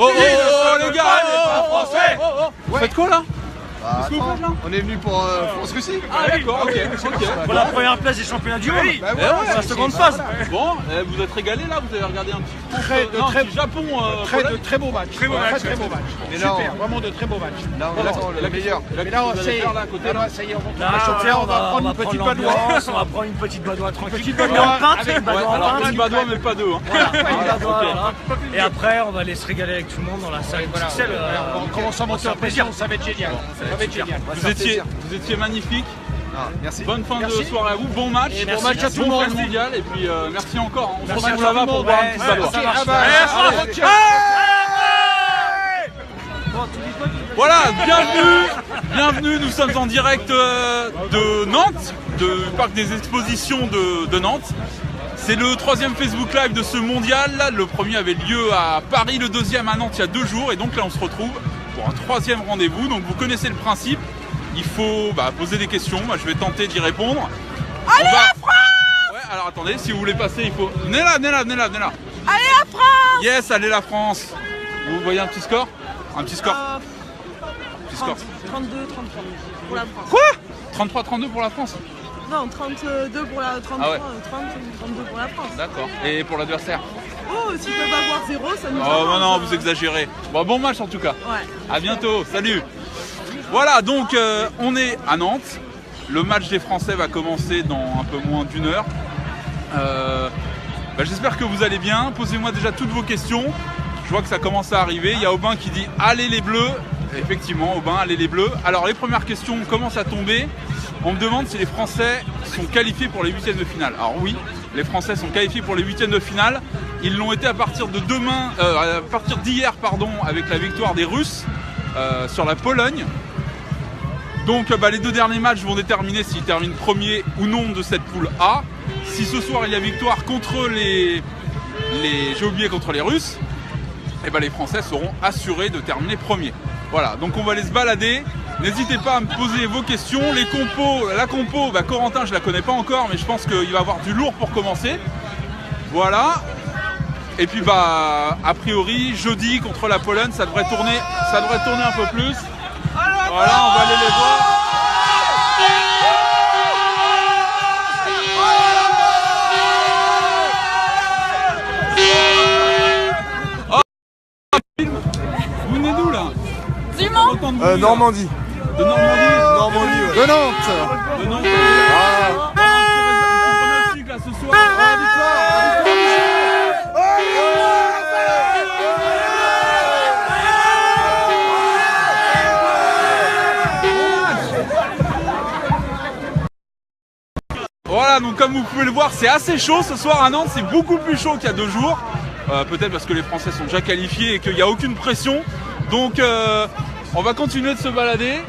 Oh les gars, français. Vous faites quoi là? Bah, attends, on est venu pour France-Russie. Ah d'accord, ok. Pour la première place des championnats du monde. Bah ouais, la seconde phase. Bon, vous êtes régalé là? Vous avez regardé un petit Japon, de très beaux matchs. Très beaux matchs. Mais là, Super, vraiment de très beaux matchs. là on attend le meilleur. Mais là, ça y est, ça y est, on va chauffer, on va prendre une petite badoie. On va prendre une petite badoie tranquille. Petite badoie avec une badoie en Alors pinte. petit badois mais pas deux. Et après, on va aller se régaler avec tout le monde dans la salle XXL. On commence à monter en pression, ça va être génial. Ça va être génial. Vous étiez magnifique. Ah, merci. Bonne fin de soirée à vous, bon match. Et bon match à tout le monde. Bon mondial et puis merci encore. On se retrouve là-bas pour boire un petit badois. Voilà, bienvenue, nous sommes en direct de Nantes, du parc des expositions de Nantes. C'est le 3e Facebook Live de ce mondial. Le premier avait lieu à Paris, le 2e à Nantes il y a 2 jours. Et donc là on se retrouve pour un 3e rendez-vous. Donc vous connaissez le principe, il faut poser des questions. Moi je vais tenter d'y répondre. Allez la France! Ouais, alors attendez, si vous voulez passer il faut... Venez là. Allez la France! Yes, allez la France! Vous voyez un petit score? Un petit score? 32, 33 pour la France. Quoi? 33-32 pour la France? Non, 32 pour la 33, Ah ouais. 32 pour la France. D'accord. Et pour l'adversaire? Oh, s'ils peuvent avoir 0, ça nous Oh non, vous exagérez. Bon match en tout cas. Ouais. À bientôt, salut. Voilà, donc on est à Nantes. Le match des Français va commencer dans un peu moins d'1 heure. J'espère que vous allez bien. Posez-moi déjà toutes vos questions. Je vois que ça commence à arriver. Il y a Aubin qui dit « Allez les Bleus ». Effectivement, Aubin, allez les Bleus. Alors les premières questions commencent à tomber. On me demande si les Français sont qualifiés pour les 8e de finale. Alors oui, les Français sont qualifiés pour les 8e de finale. Ils l'ont été à partir de d'hier, avec la victoire des Russes sur la Pologne. Donc les 2 derniers matchs vont déterminer s'ils terminent premier ou non de cette poule A. Si ce soir il y a victoire contre contre les Russes, les Français seront assurés de terminer premier. Voilà, donc on va aller se balader. N'hésitez pas à me poser vos questions. La compo, Corentin, je la connais pas encore, mais je pense qu'il va y avoir du lourd pour commencer. Voilà. Et puis a priori, jeudi contre la Pologne, ça devrait tourner un peu plus. Voilà, on va aller les voir. Vous venez d'où là? Du Mans. Normandie. De Normandie. Normandie, ouais. De Nantes. De Nantes. Là, ce soir. Voilà, donc comme vous pouvez le voir, c'est assez chaud ce soir à Nantes, c'est beaucoup plus chaud qu'il y a 2 jours. Peut-être parce que les Français sont déjà qualifiés et qu'il n'y a aucune pression. Donc on va continuer de se balader.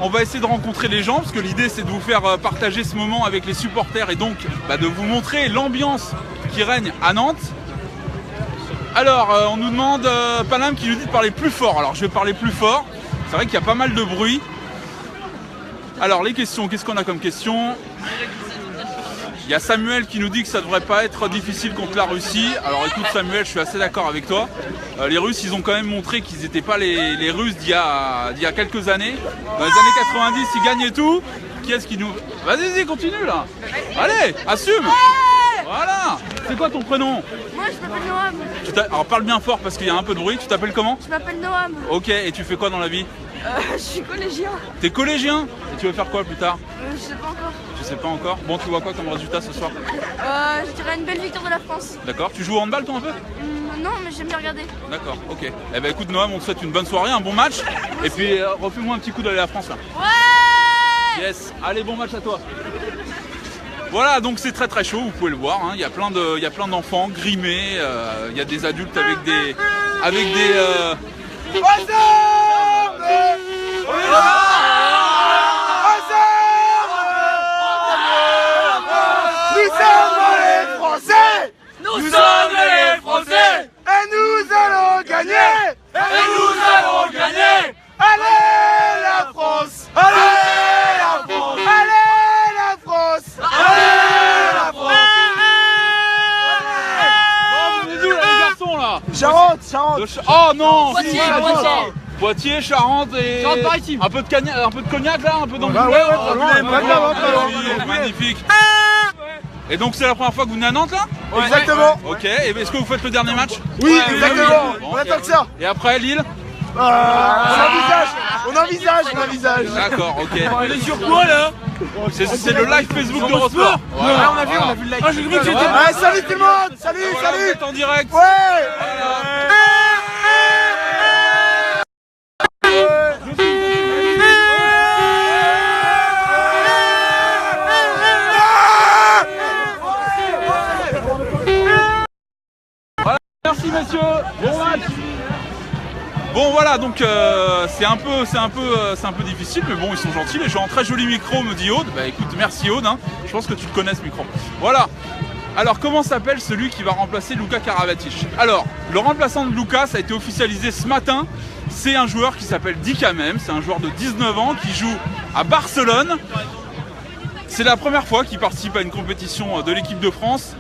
On va essayer de rencontrer les gens parce que l'idée c'est de vous faire partager ce moment avec les supporters et donc de vous montrer l'ambiance qui règne à Nantes. Alors on nous demande, Paname qui nous dit de parler plus fort. Alors je vais parler plus fort, c'est vrai qu'il y a pas mal de bruit. Alors les questions, qu'est-ce qu'on a comme question? Il y a Samuel qui nous dit que ça ne devrait pas être difficile contre la Russie. Alors écoute Samuel, je suis assez d'accord avec toi. Les Russes, ils ont quand même montré qu'ils n'étaient pas les Russes d'il y a quelques années. Dans les années 90, ils gagnaient tout. Qui est-ce qui nous... Vas-y, continue là. Allez, assume. Voilà. C'est quoi ton prénom? Moi, je m'appelle Noam. Alors parle bien fort parce qu'il y a un peu de bruit. Tu t'appelles comment? Je m'appelle Noam. Ok, et tu fais quoi dans la vie? Je suis collégien. T'es collégien? Et tu veux faire quoi plus tard? Je sais pas encore. Je sais pas encore. Bon, tu vois quoi comme résultat ce soir? Je dirais une belle victoire de la France. D'accord. Tu joues au handball toi un peu? Non, mais j'aime bien regarder. D'accord, ok. Eh ben écoute Noam, on te souhaite une bonne soirée, un bon match. Et puis refais-moi un petit coup d'aller à la France là. Ouais. Yes. Allez, bon match à toi. Voilà, donc c'est très très chaud, vous pouvez le voir. Hein. Il y a plein d'enfants grimés. Il y a des adultes avec des Nous sommes les Français. Et nous allons gagner. Allez la France. Allez la France. Allez la France. Allez la France. Bon, vous êtes où là les garçons là? Charente. Oh non. Poitiers, Si, Poitiers. Poitiers, Charente et Charente-Maritime. un peu de cognac là, un peu dans le magnifique. Et donc c'est la première fois que vous venez à Nantes là? Exactement. Ok, et est-ce que vous faites le dernier match? Oui, exactement. Bon, On attend que ça. Et après Lille? On envisage. D'accord, ok. On est sur quoi là? C'est le live Facebook d'Eurosport. Voilà, on a vu le live. Ah, j'ai cru que c'était. Salut tout le monde. Salut. Voilà, vous êtes en direct. Ouais. Merci messieurs, bon match. Bon voilà, donc c'est un peu difficile, mais bon ils sont gentils, les gens. Très joli micro me dit Aude. Bah écoute, merci Aude, hein. Je pense que tu le connais ce micro. Voilà. Alors comment s'appelle celui qui va remplacer Luka Karabatic? Alors, le remplaçant de Luka, ça a été officialisé ce matin. C'est un joueur qui s'appelle Dikamem, c'est un joueur de 19 ans qui joue à Barcelone. C'est la première fois qu'il participe à une compétition de l'équipe de France.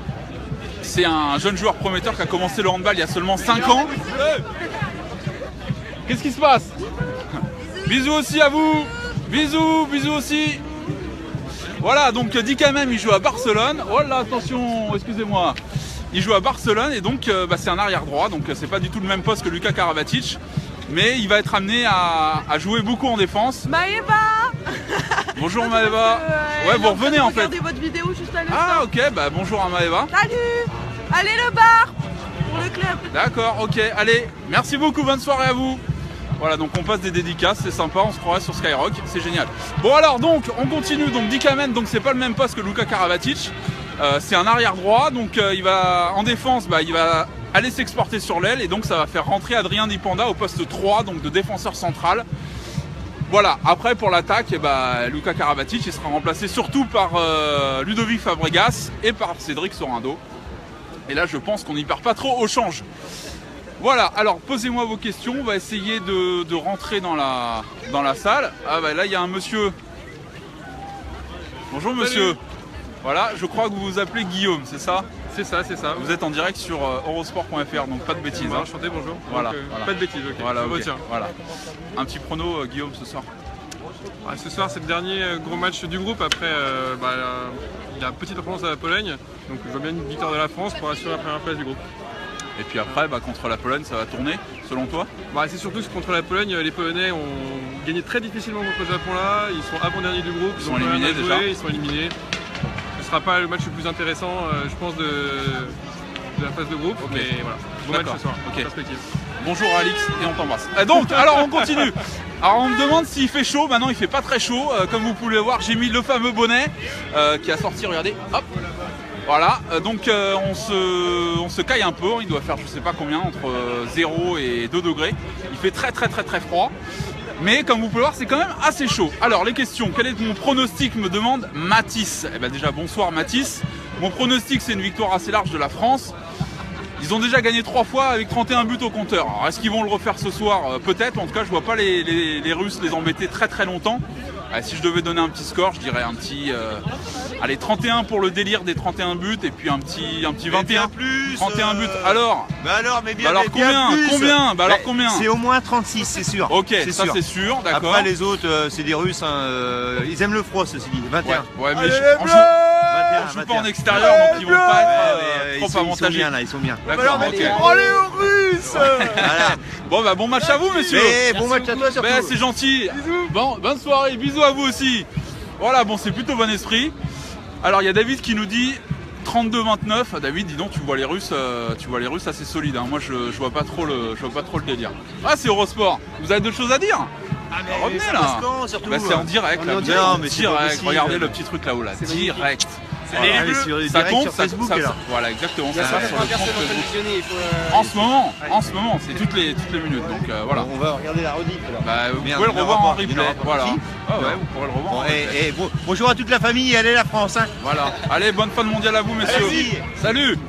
C'est un jeune joueur prometteur qui a commencé le handball il y a seulement 5 ans. Qu'est-ce qui se passe? Bisous aussi à vous. Bisous aussi. Voilà, donc Dikamem il joue à Barcelone. Oh là, attention, excusez-moi. Il joue à Barcelone et donc c'est un arrière droit, donc c'est pas du tout le même poste que Luka Karabatic. Mais il va être amené à jouer beaucoup en défense. Maëva. Bonjour Maëva. Ouais, vous revenez en fait. Regardez votre vidéo juste à l'instant. Ah ok, bah bonjour à Maëva. Salut. Allez le bar pour le club. D'accord, ok, allez, merci beaucoup, bonne soirée à vous. Voilà, donc on passe des dédicaces, c'est sympa, on se croirait sur Skyrock, c'est génial. Bon alors, donc, on continue, donc Dikamem, donc c'est pas le même poste que Luka Karabatic. C'est un arrière droit, donc il va, en défense, il va aller s'exporter sur l'aile, et donc ça va faire rentrer Adrien Dipanda au poste 3, donc de défenseur central. Voilà, après pour l'attaque, Luka Karabatic, il sera remplacé surtout par Ludovic Fabregas et par Cédric Sorando. Et là, je pense qu'on n'y perd pas trop au change. Voilà, alors posez-moi vos questions, on va essayer de rentrer dans la salle. Ah bah là, il y a un monsieur. Bonjour monsieur. Salut. Voilà, je crois que vous vous appelez Guillaume, c'est ça? C'est ça, c'est ça. Vous êtes en direct sur eurosport.fr, donc pas de bêtises. Hein. Enchanté, bonjour. Voilà, donc, voilà. Pas de bêtises, ok. Voilà, je okay. retiens. Voilà. Un petit prono, Guillaume, ce soir. Ce soir, c'est le dernier gros match du groupe après la petite performance à la Pologne. Donc je vois bien une victoire de la France pour assurer la première place du groupe. Et puis après, contre la Pologne, ça va tourner, selon toi? C'est surtout que contre la Pologne, les Polonais ont gagné très difficilement contre le Japon là. Ils sont avant-derniers du groupe. Ils sont éliminés déjà. Ils sont éliminés. Ce ne sera pas le match le plus intéressant, je pense, de la phase de groupe. Okay. Mais voilà, bon match ce soir, perspective. Bonjour Alix et on t'embrasse. Donc, alors on continue. Alors on me demande s'il fait chaud, maintenant il fait pas très chaud. Comme vous pouvez le voir, j'ai mis le fameux bonnet qui a sorti, regardez, hop. Voilà, donc on se caille un peu, il doit faire je sais pas combien, entre 0 et 2 degrés. Il fait très froid. Mais comme vous pouvez le voir, c'est quand même assez chaud. Alors les questions, quel est mon pronostic, me demande Mathis. Eh bien déjà bonsoir Mathis. Mon pronostic, c'est une victoire assez large de la France. Ils ont déjà gagné 3 fois avec 31 buts au compteur. Alors est-ce qu'ils vont le refaire ce soir? Peut-être, en tout cas je vois pas les Russes les embêter très longtemps. Si je devais donner un petit score, je dirais un petit allez, 31 pour le délire des 31 buts et puis un petit 21 plus, 31 buts. Alors mais bien, alors bien combien plus. Alors combien? C'est au moins 36, c'est sûr. Ok, ça c'est sûr, d'accord. Après les autres, c'est des Russes, ils aiment le froid, ceci dit. 21. Ouais, mais on joue pas en extérieur, donc ils vont pas être trop avantagés. Ils sont bien. D'accord, ok. Allez aux Russes. Voilà. Bon match à vous, messieurs. Bon match à toi surtout. C'est gentil. Bon, bonne soirée, bisous à vous aussi. Voilà, c'est plutôt bon esprit. Alors il y a David qui nous dit 32-29. David, dis donc, tu vois les Russes assez solides. Hein. Moi, je vois pas trop le délire. Ah, c'est Eurosport. Vous avez d'autres choses à dire? Revenez là. C'est en direct. Là. Direct. Regardez le petit truc là-haut là. Direct. Ça compte, sur Facebook là. Voilà, exactement. Ça sur le compte Facebook. En ce moment, c'est toutes les minutes. Donc voilà. On va regarder la rediff là. Vous pouvez le revoir en replay. Voilà. Ah ouais, vous pourrez le revoir. Bonjour à toute la famille, allez la France. Hein. Voilà. Allez, bonne fin de mondial à vous, messieurs. Salut.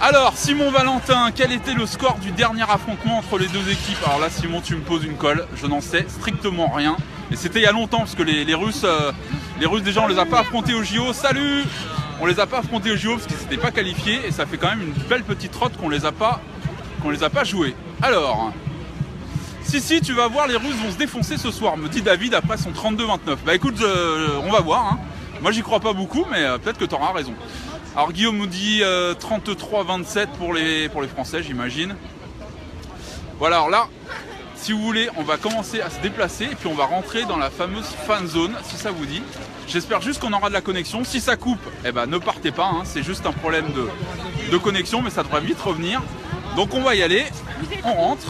Alors, Simon Valentin, quel était le score du dernier affrontement entre les deux équipes? Alors là, Simon, tu me poses une colle, je n'en sais strictement rien. Et c'était il y a longtemps, parce que les Russes déjà, on les a pas affrontés au JO. Salut! On les a pas affrontés au JO parce qu'ils s'étaient pas qualifiés, et ça fait quand même une belle petite trotte qu'on les a pas qu'on les a pas joués. Alors, si, tu vas voir, les Russes vont se défoncer ce soir, me dit David après son 32-29. Bah écoute, on va voir. Hein. Moi, j'y crois pas beaucoup, mais peut-être que tu auras raison. Alors, Guillaume nous dit 33-27 pour les Français, j'imagine. Voilà, alors là, si vous voulez, on va commencer à se déplacer et puis on va rentrer dans la fameuse fan zone, si ça vous dit. J'espère juste qu'on aura de la connexion. Si ça coupe, eh ben, ne partez pas, hein. C'est juste un problème de connexion, mais ça devrait vite revenir. Donc on va y aller, on rentre.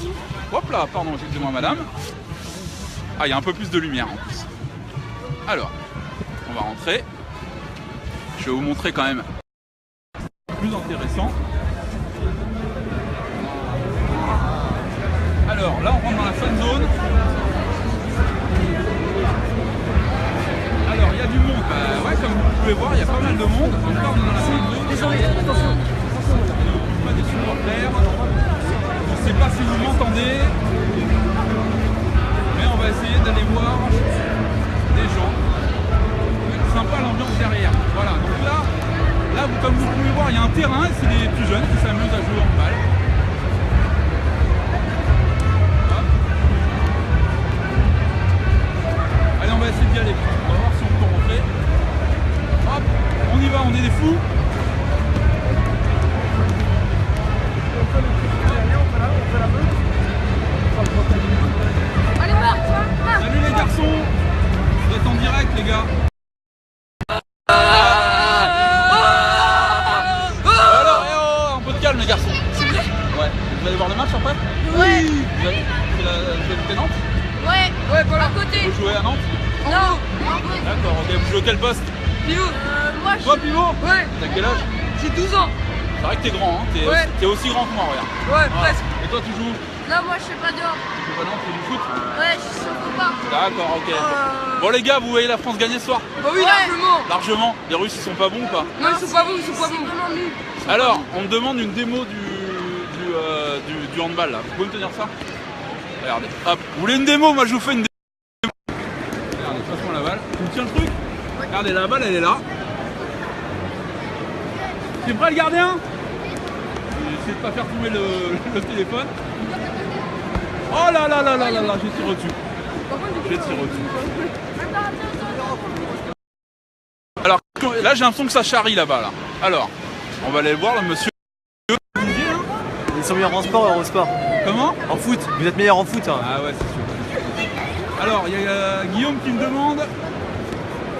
Hop là, pardon, excusez-moi madame. Ah, il y a un peu plus de lumière en plus. Alors, on va rentrer. Je vais vous montrer quand même plus intéressant. Alors là, on rentre dans la fan zone. Alors, il y a du monde. Bah, ouais, comme vous pouvez voir, il y a pas mal de monde. Donc là, on est dans la fan zone. Désolé, attention. Pas des supporters. Je ne sais pas si vous m'entendez, mais on va essayer d'aller voir des gens. Sympa l'ambiance derrière. Voilà, donc là comme vous pouvez voir, il y a un terrain et c'est les plus jeunes qui s'amusent à jouer en balle. Allez, on va essayer d'y aller. On va voir si on peut rentrer. Hop, on y va, on est des fous. Allez, voir, Salut les garçons. Vous êtes en direct les gars. Alors, un peu de calme les garçons. Ouais. Vous allez voir le match après? Ouais. Vous avez Nantes? Ouais, pour la côté. Vous jouez à Nantes? Non. D'accord, ok. Vous jouez à quel poste? Pivot. Moi, je Toi pivot? Ouais, T'as quel âge? j'ai 12 ans. C'est vrai que t'es grand, hein. Ouais. T'es aussi grand que moi, regarde. Ouais, Ah. presque. Et toi tu joues? Non, moi, je suis pas dehors. Tu joues pas Nantes, tu joues du foot? Ouais, je suis au pas. D'accord, ok. Bon les gars, vous voyez la France gagner ce soir? Bah oui, Ouais. largement. Largement. Les Russes ils sont pas bons ou pas? Non, ils sont pas bons, ils sont pas bons. Vraiment nul. Alors, on me demande une démo du handball là. Vous pouvez me tenir ça? Regardez. Hop. Vous voulez une démo? Moi je vous fais une démo. Regardez, passe-moi la balle. Tu me tiens le truc? Regardez, la balle elle est là. T'es prêt le gardien? J'essaie de pas faire tomber le téléphone. Oh là là là là là là, j'ai tiré au-dessus. J'ai tiré au-dessus. Alors là j'ai l'impression que ça charrie là-bas là. Alors, on va aller voir le monsieur. Ils sont meilleurs en sport et en sport. Comment? En foot, vous êtes meilleurs en foot. Hein. Ah ouais, c'est sûr. Alors, il y a Guillaume qui me demande.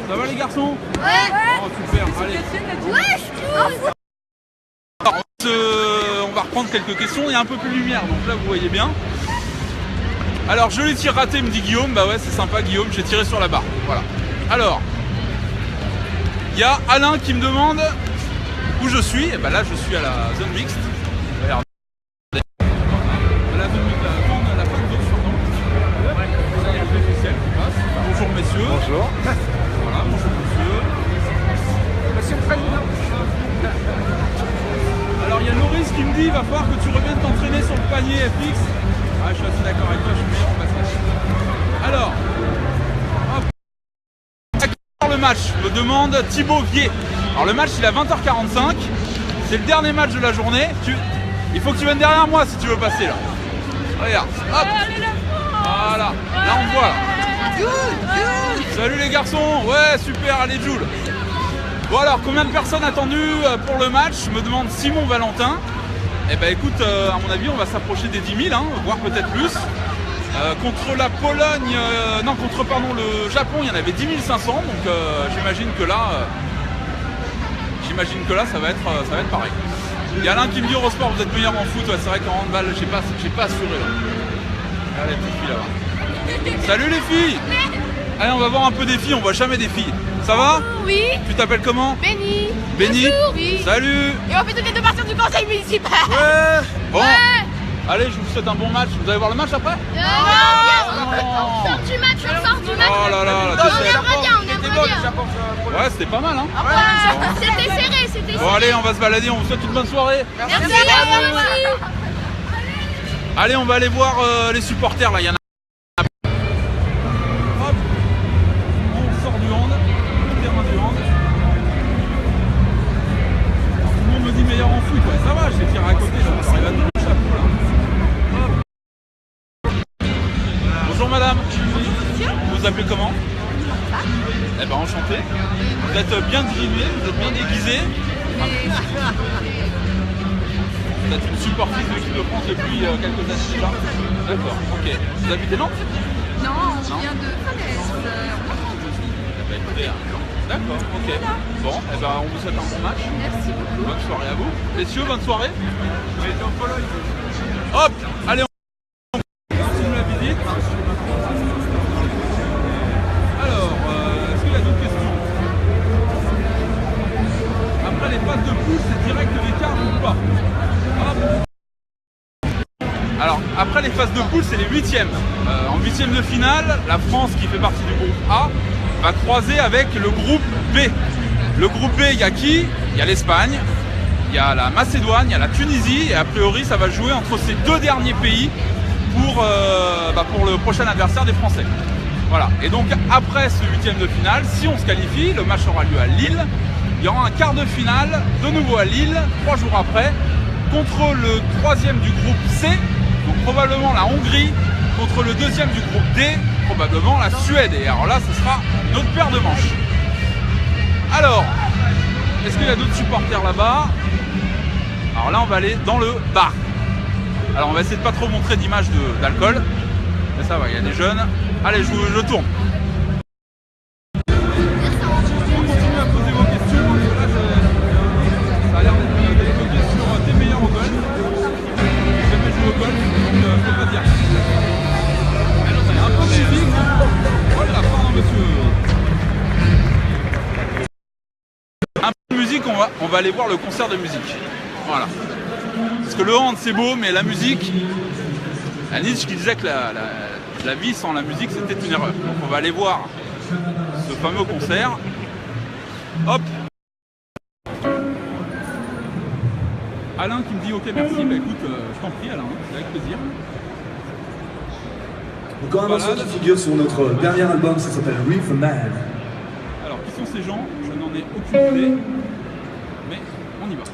Ça va les garçons? Ouais. Oh super, allez. Ouais, je Alors, on va reprendre quelques questions, il y a un peu plus de lumière, donc là vous voyez bien. Alors je l'ai tiré raté, me dit Guillaume. Bah ouais, c'est sympa Guillaume, j'ai tiré sur la barre. Voilà. Alors, il y a Alain qui me demande où je suis. Et bah là je suis à la zone mixte. Regardez. À la zone mixte, la fin de zone, pardon. Ça y est, officiel qui passe. Bonjour messieurs. Bonjour. Voilà, bonjour monsieur. Alors il y a Loris qui me dit il va falloir que tu reviennes t'entraîner sur le panier FX. Ah, je suis assez d'accord avec toi, je suis meilleur en basket. Alors, hop. Le match, me demande Thibaut Vier. Alors le match il est à 20h45. C'est le dernier match de la journée. Il faut que tu viennes derrière moi si tu veux passer là. Regarde, hop. Voilà, là on te voit là. Salut les garçons. Ouais, super, allez Jules. Bon alors, combien de personnes attendues pour le match? Me demande Simon Valentin. Eh ben écoute, à mon avis, on va s'approcher des 10 000, hein, voire peut-être plus. Contre la Pologne, contre le Japon, il y en avait 10 500, donc j'imagine que là, ça va être pareil. Il y a Alain qui me dit Eurosport, vous êtes meilleur en foot. Ouais, c'est vrai qu'en handball, j'ai pas assuré là. Regardez les petites filles là-bas. Salut les filles. Allez, on va voir un peu des filles, on voit jamais des filles. Ça va? Oui. Tu t'appelles comment? Benny. Benny. Oui. Salut. Et on fait toutes les deux partir du conseil municipal. Ouais. Bon. Ouais. Allez, je vous souhaite un bon match. Vous allez voir le match après? Non, on sort du match, on sort du match. Oh là là, On aimerait bien. Ouais, c'était pas mal, hein. C'était serré, c'était serré. Bon, allez, on va se balader. On vous souhaite une bonne soirée. Merci à vous aussi. Allez, on va aller voir les supporters là. Il y en a. Hop. On sort du hand. Le terrain du hand. Tout le monde me dit meilleur en foot. Ouais, ça va, je vais tirer à côté. J'arrive à tout le chapeau là. madame. Vous vous appelez comment? Eh ben enchanté. Vous êtes bien grimé, vous êtes bien déguisé. Vous êtes une supportrice de l'équipe de France depuis quelques années déjà. D'accord, ok. Vous habitez Nantes? Non, on vient de Falaise. Bah, écoutez, d'accord, ok. Bon, eh ben, on vous souhaite un bon match. Merci beaucoup. Bonne soirée à vous. Messieurs, bonne soirée. Hop, allez, on continue la visite. Alors, est-ce qu'il y a d'autres questions? Après les phases de poule, c'est direct l'écart ou pas? Hop. Alors, après les phases de poule, c'est les huitièmes. En huitième de finale, la France, qui fait partie du groupe A, va croiser avec le groupe B. Le groupe B, il y a qui? Il y a l'Espagne, il y a la Macédoine, il y a la Tunisie, et a priori, ça va jouer entre ces deux derniers pays pour le prochain adversaire des Français. Voilà. Et donc, après ce huitième de finale, si on se qualifie, le match aura lieu à Lille. Il y aura un quart de finale, de nouveau à Lille, 3 jours après, contre le troisième du groupe C, donc probablement la Hongrie, contre le deuxième du groupe D, probablement la Suède. Et alors là, ce sera notre paire de manches. Alors, est-ce qu'il y a d'autres supporters là-bas? Alors là, on va aller dans le bar. Alors, on va essayer de pas trop montrer d'image d'alcool. Mais ça va, il y a des jeunes. Allez, je tourne. On continue à poser vos questions. Là, ça a l'air d'être des questions sur tes meilleurs au golf. J'ai jamais joué au golf, donc je peux pas dire. Un peu de musique. Voilà, pardon monsieur. Un peu de musique, on va aller voir le concert de musique. Voilà. Parce que le hand c'est beau, mais la musique, à Nietzsche qui disait que la vie sans la musique c'était une erreur. Donc on va aller voir ce fameux concert. Hop. Alain qui me dit ok merci, bah écoute, je t'en prie Alain, c'est avec plaisir. Encore un morceau qui figure sur notre dernier album, ça s'appelle Reef Man. Alors qui sont ces gens? Je n'en ai aucune idée, mais on y va.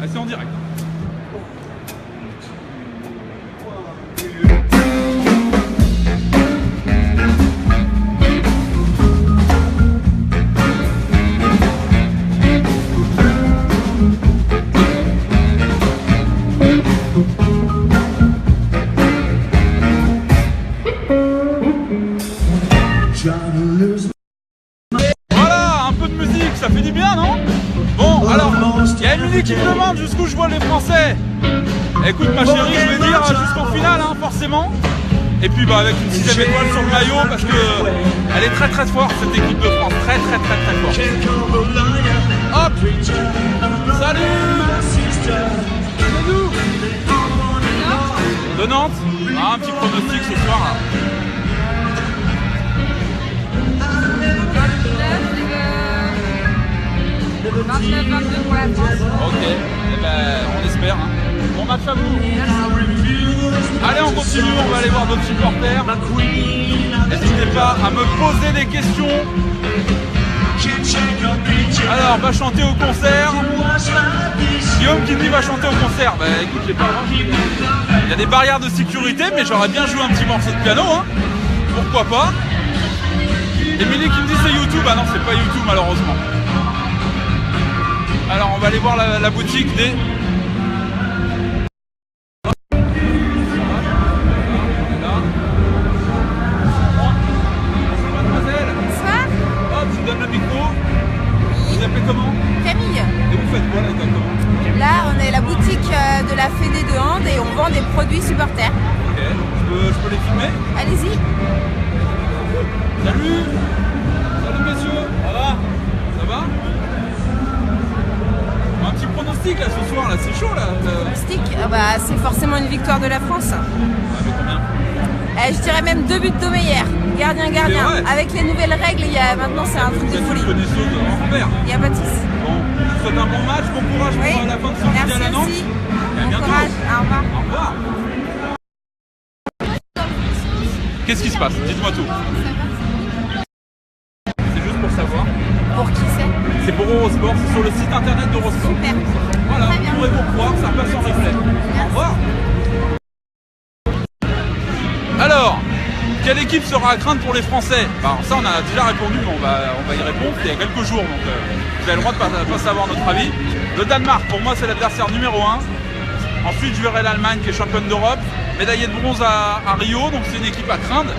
Ah, c'est en direct. Voilà, un peu de musique, ça fait du bien, non? Bon, alors, il y a Émilie qui me demande jusqu'où je vois les Français. Écoute ma chérie, je vais dire jusqu'au final, hein, forcément. Et puis bah avec une 6ème étoile sur le maillot, parce que elle est très très forte cette équipe de France, très très très très forte. Hop. Salut. C'est nous. De Nantes. Ah, un petit pronostic ce soir. Là. pour la France. Ok, eh ben, on espère. Hein. Bon match à vous. Allez, on continue, on va aller voir d'autres supporters. N'hésitez pas à me poser des questions. Alors, va chanter au concert. Guillaume qui dit va chanter au concert. Bah écoute, j'ai pas il y a des barrières de sécurité, mais j'aurais bien joué un petit morceau de piano. Hein. Pourquoi pas. Émilie qui me dit c'est YouTube. Ah non, c'est pas YouTube malheureusement. Alors, on va aller voir la boutique des... Mademoiselle. Bonsoir. Hop, je vous donne le micro. Vous appelez comment? Camille. Et vous faites quoi là exactement? Là, on est la boutique de la Fédé de hand et on vend des produits supporters. Ok, je peux les filmer? Allez-y. Salut. Salut messieurs. Ça va? Ça va? Un petit pronostic là ce soir, là c'est chaud là. Pronostic, bah, c'est forcément une victoire de la France. Avec combien? Je dirais même 2 buts d'Omeyer. Gardien. Avec les nouvelles règles, maintenant c'est un truc de folie. Il n'y a pas de soucis. Bon, je vous souhaite un bon match, bon courage pour la fin de sortie à la Nantes. Merci. Et à Bon bientôt. courage, au revoir. Au revoir. Qu'est-ce qui se passe? Dites-moi tout. C'est juste pour savoir. Pour qui c'est? C'est pour Eurosport, c'est sur le site internet d'Eurosport. Super. Voilà, Très bien. vous pourrez vous revoir, ça passe en replay. Au revoir. Quelle équipe sera à craindre pour les Français? Alors ça on a déjà répondu, mais on va y répondre il y a quelques jours, donc vous avez le droit de pas savoir notre avis. Le Danemark, pour moi c'est l'adversaire numéro 1. Ensuite je verrai l'Allemagne qui est championne d'Europe, médaillée de bronze à Rio, donc c'est une équipe à craindre.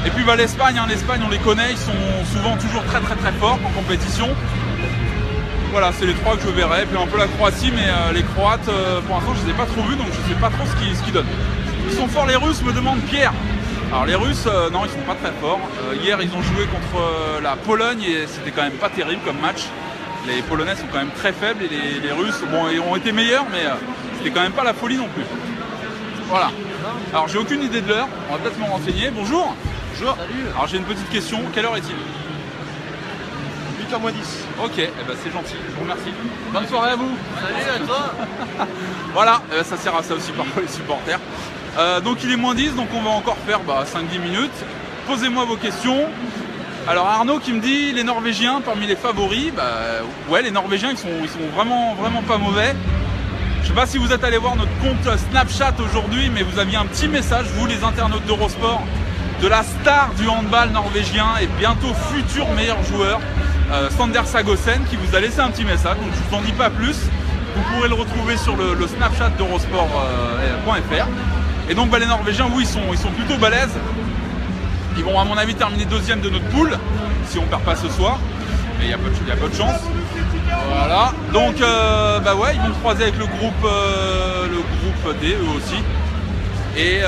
Et puis l'Espagne, l'Espagne on les connaît, ils sont souvent toujours très forts en compétition. Voilà, c'est les 3 que je verrai, puis un peu la Croatie, mais les Croates pour l'instant je les ai pas trop vus, donc je sais pas trop ce qu'ils donnent. Ils sont forts les Russes, me demande Pierre. Alors les Russes, non, ils sont pas très forts. Hier, ils ont joué contre la Pologne et c'était quand même pas terrible comme match. Les Polonais sont quand même très faibles et les Russes, bon, ils ont été meilleurs, mais c'était quand même pas la folie non plus. Voilà. Alors j'ai aucune idée de l'heure, on va peut-être m'en renseigner. Bonjour. Bonjour. Salut. Alors j'ai une petite question, quelle heure est-il? 8h moins 10. Ok, eh ben, c'est gentil, je vous remercie. Bonne soirée à vous. Salut à toi. Voilà, ça sert à ça aussi parfois les supporters. Donc il est moins 10, donc on va encore faire 5-10 minutes. Posez-moi vos questions. Alors Arnaud qui me dit les Norvégiens parmi les favoris. Ouais, les Norvégiens ils sont vraiment pas mauvais. Je sais pas si vous êtes allé voir notre compte Snapchat aujourd'hui, mais vous aviez un petit message, vous les internautes d'Eurosport, de la star du handball norvégien et bientôt futur meilleur joueur, Sander Sagosen, qui vous a laissé un petit message, donc je vous en dis pas plus. Vous pourrez le retrouver sur le Snapchat d'Eurosport.fr. Et donc les Norvégiens, oui, ils sont plutôt balèzes. Ils vont à mon avis terminer 2e de notre poule, si on perd pas ce soir. Mais il y a peu de chance. Voilà. Donc ouais, ils vont croiser avec le groupe D, eux aussi. Et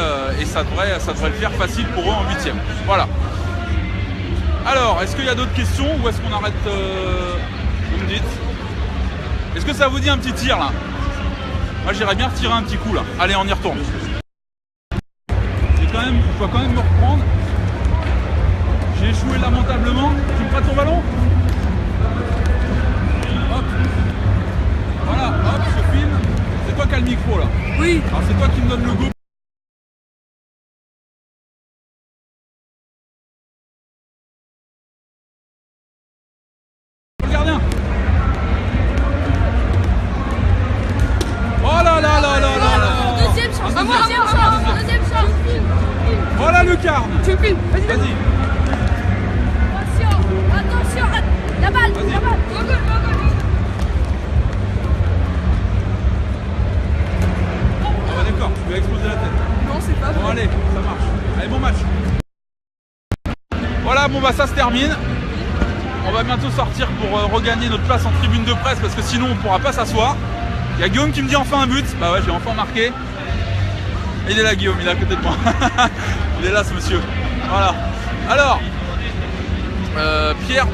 ça devrait le faire facile pour eux en 8e. Voilà. Alors, est-ce qu'il y a d'autres questions ou est-ce qu'on arrête vous me dites? Est-ce que ça vous dit un petit tir là? Moi j'irais bien retirer un petit coup là. Allez, on y retourne. Je dois quand même me reprendre. J'ai échoué lamentablement. Tu me prêtes ton ballon? Hop. Voilà, hop, je filme. C'est toi qui as le micro là. Oui. Alors c'est toi qui me donne le go. Le gardien. Oh là là là là là là. Deuxième chance. Deuxième chance. Voilà le quart. Tu le filmes. Vas-y. Attention, la balle. Go, go. Ah d'accord, tu lui as explosé la tête. Non, c'est pas bon. Allez, ça marche. Allez, bon match. Voilà, ça se termine. On va bientôt sortir pour regagner notre place en tribune de presse parce que sinon on ne pourra pas s'asseoir. Il y a Guillaume qui me dit enfin un but. Bah ouais, j'ai enfin marqué. Il est là Guillaume, il est à côté de moi. Il est là ce monsieur. Voilà. Alors, Pierre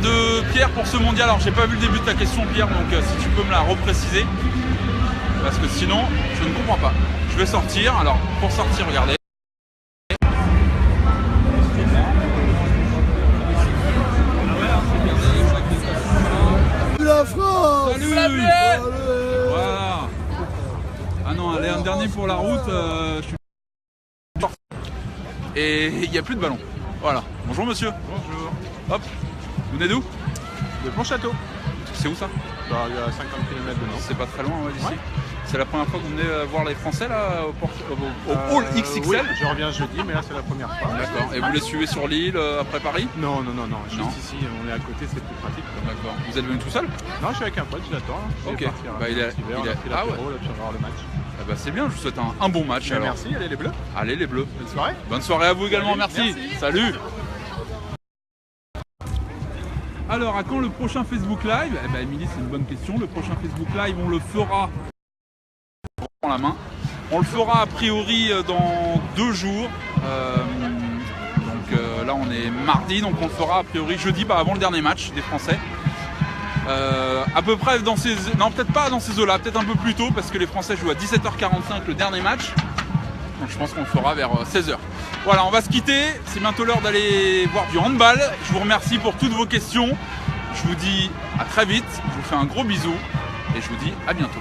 pour ce mondial. Alors j'ai pas vu le début de ta question Pierre, donc si tu peux me la repréciser. Parce que sinon, je ne comprends pas. Je vais sortir. Alors, pour sortir, regardez. La France. Salut. Voilà. Ah non, allez, un dernier pour la route. Je suis... Et il n'y a plus de ballon. Voilà. Bonjour monsieur. Bonjour. Hop. Vous venez d'où? De Pontchâteau. C'est où ça? Il y a 50 km de Nantes. C'est pas très loin ouais, d'ici. Ouais. C'est la première fois que vous venez voir les Français là au Hall XXL? Oui, je reviens jeudi, mais là c'est la première fois. D'accord. Et vous les suivez sur l'île après Paris? Non. Juste ici, on est à côté, c'est plus pratique. D'accord. Vous êtes venu tout seul? Non, je suis avec un pote, je l'attends. Ok. Il est on a pris l'apéro, là, puis on va voir le match. Bah c'est bien, je vous souhaite un bon match. Alors. Merci, allez les bleus. Allez les bleus. Bonne soirée. Bonne soirée à vous également, merci. Salut. Alors à quand le prochain Facebook Live? Eh ben Émilie, c'est une bonne question. Le prochain Facebook Live, on le fera la main. On le fera a priori dans 2 jours. Donc là on est mardi, donc on le fera a priori jeudi, avant le dernier match des Français. À peu près dans ces... Non, peut-être pas dans ces eaux-là, peut-être un peu plus tôt parce que les Français jouent à 17h45 le dernier match. Donc je pense qu'on le fera vers 16h. Voilà, on va se quitter. C'est bientôt l'heure d'aller voir du handball. Je vous remercie pour toutes vos questions. Je vous dis à très vite. Je vous fais un gros bisou et je vous dis à bientôt.